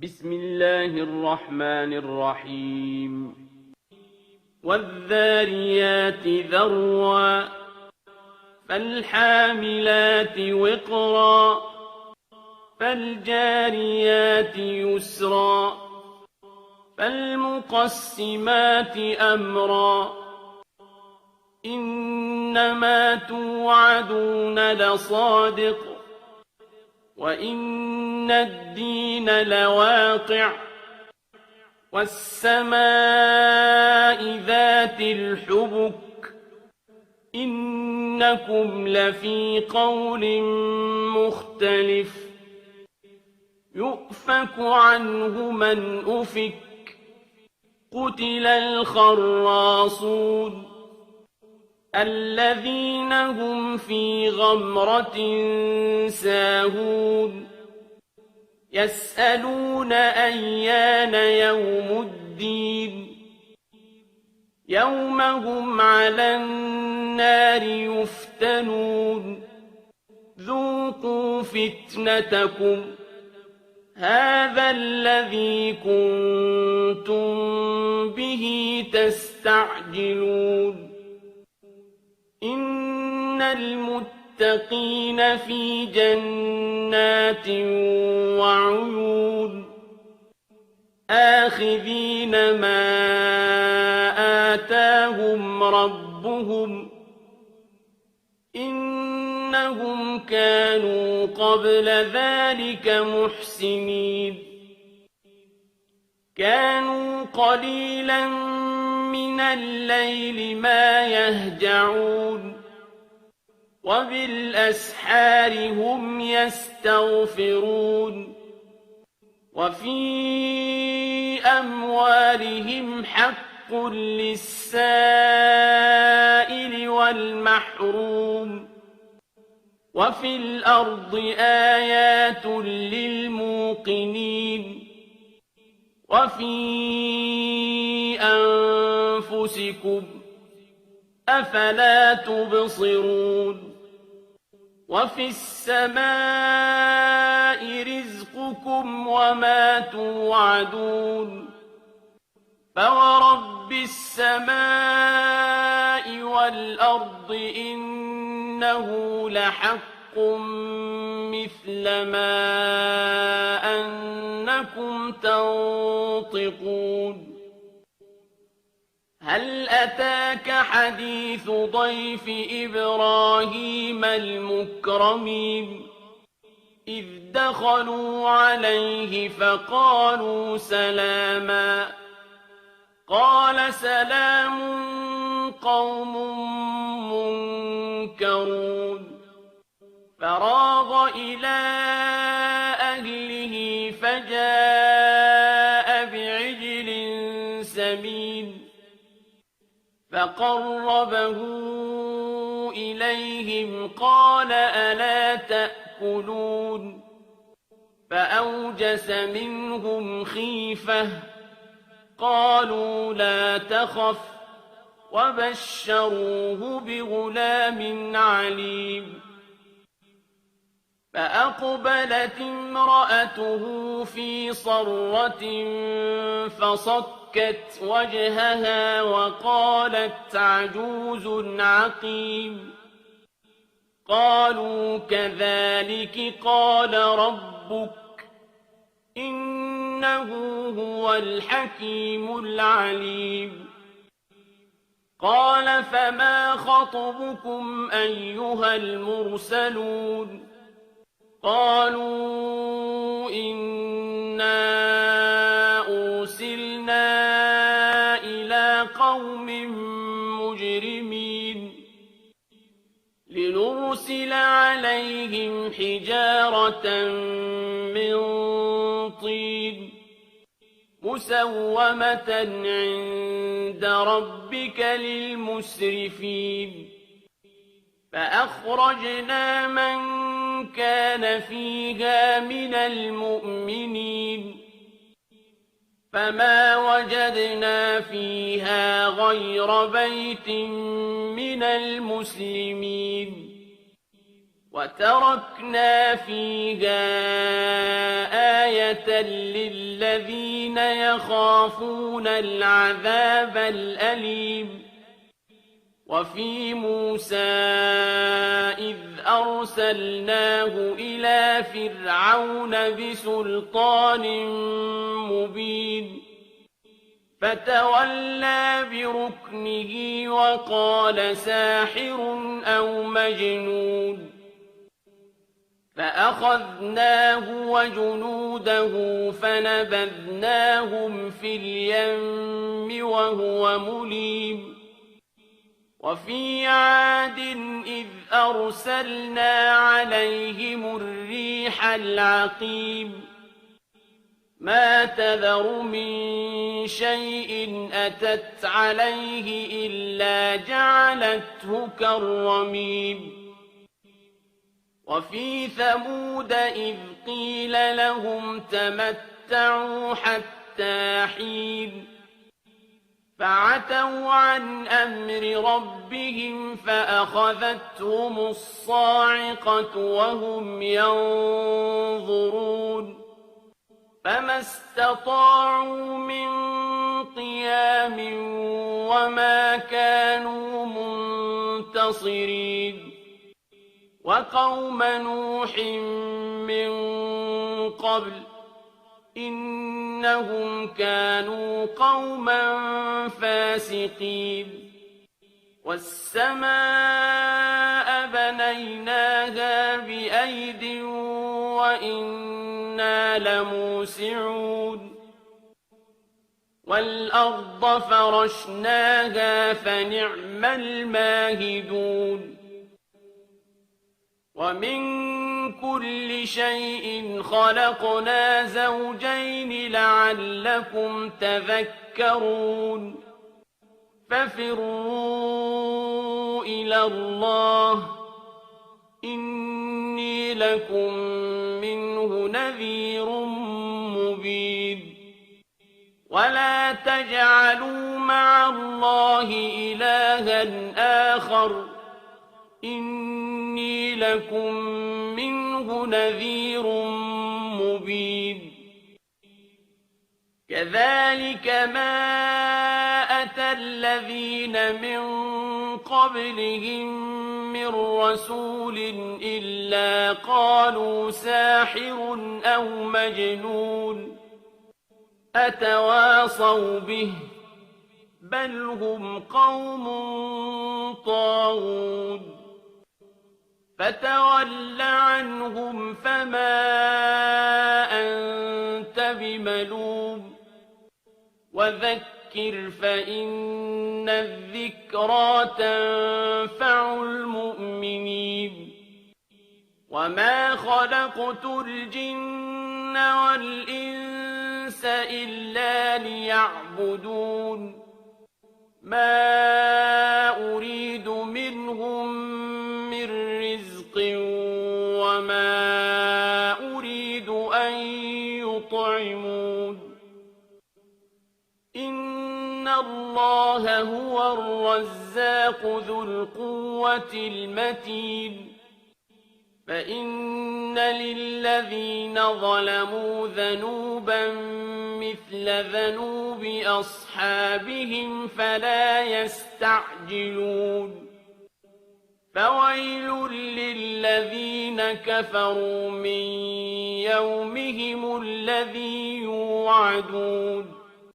بسم الله الرحمن الرحيم والذاريات ذروا فالحاملات وقرا فالجاريات يسرا فالمقسمات أمرا إنما توعدون لصادق وإن الدين لواقع والسماء ذات الحبك إنكم لفي قول مختلف يؤفك عنه من أفك قتل الخراصون الذين هم في غمرة ساهون يسألون أيان يوم الدين يوم هم على النار يفتنون ذوقوا فتنتكم هذا الذي كنتم به تستعجلون إن المتقين في جنات وعيون آخذين ما آتاهم ربهم إنهم كانوا قبل ذلك محسنين كانوا قليلا من الليل ما يهجعون وبالأسحار هم يستغفرون وفي أموالهم حق للسائل والمحروم وفي الأرض آيات للموقنين وفي أنفسكم أفلا تبصرون وفي السماء رزقكم وما توعدون فورب السماء والأرض إنه لحق مثل ما أنكم تنطقون هل أتاك حديث ضيف إبراهيم المكرمين إذ دخلوا عليه فقالوا سلاما قال سلام قوم منكرون فراغ إلى أهله فجاء بعجل سمين فقربه إليهم قال ألا تأكلون فأوجس منهم خيفة قالوا لا تخف وبشروه بغلام عليم فأقبلت امرأته في صرة فصكت وجهها وقالت عجوز عقيم قالوا كذلك قال ربك إنه هو الحكيم العليم قال فما خطبكم أيها المرسلون قالوا إنا أرسلنا إلى قوم مجرمين لنرسل عليهم حجارة من طين مسومة عند ربك للمسرفين فأخرجنا من كان فيها من المؤمنين فما وجدنا فيها غير بيت من المسلمين وتركنا فيها آية للذين يخافون العذاب الأليم وفي موسى إذ أرسلناه إلى فرعون بسلطان مبين فتولى بركنه وقال ساحر أو مجنون فأخذناه وجنوده فنبذناهم في اليم وهو مليم وفي عاد إذ أرسلنا عليهم الريح العقيم ما تذر من شيء أتت عليه إلا جعلته كالرميم وفي ثمود إذ قيل لهم تمتعوا حتى حين فعتوا عن أمر ربهم فأخذتهم الصاعقة وهم ينظرون فما استطاعوا من قيام وما كانوا منتصرين وقوم نوح من قبل إنهم كانوا قوما فاسقين والسماء بنيناها بأيد وإنا لموسعون والأرض فرشناها فنعم الماهدون ومن كل شيء خلقنا زوجين لعلكم تذكرون ففروا إلى الله إني لكم منه نذير مبين ولا تجعلوا مع الله إلها آخر إني لكم منه نذير مبين كذلك ما أتى الذين من قبلهم من رسول إلا قالوا ساحر أو مجنون أتواصوا به بل هم قوم طاغون فتول عنهم فما أنت بملوم وذكر فإن الذكرى تنفع المؤمنين وما خلقت الجن والإنس إلا ليعبدون ما أريد منهم من رزق وما أريد أن يطعمون إن الله هو الرزاق ذو القوة المتين فإن للذين ظلموا ذنوبا مثل ذنوب أصحابهم فلا يستعجلون فويل للذين كفروا من يومهم الذي يوعدون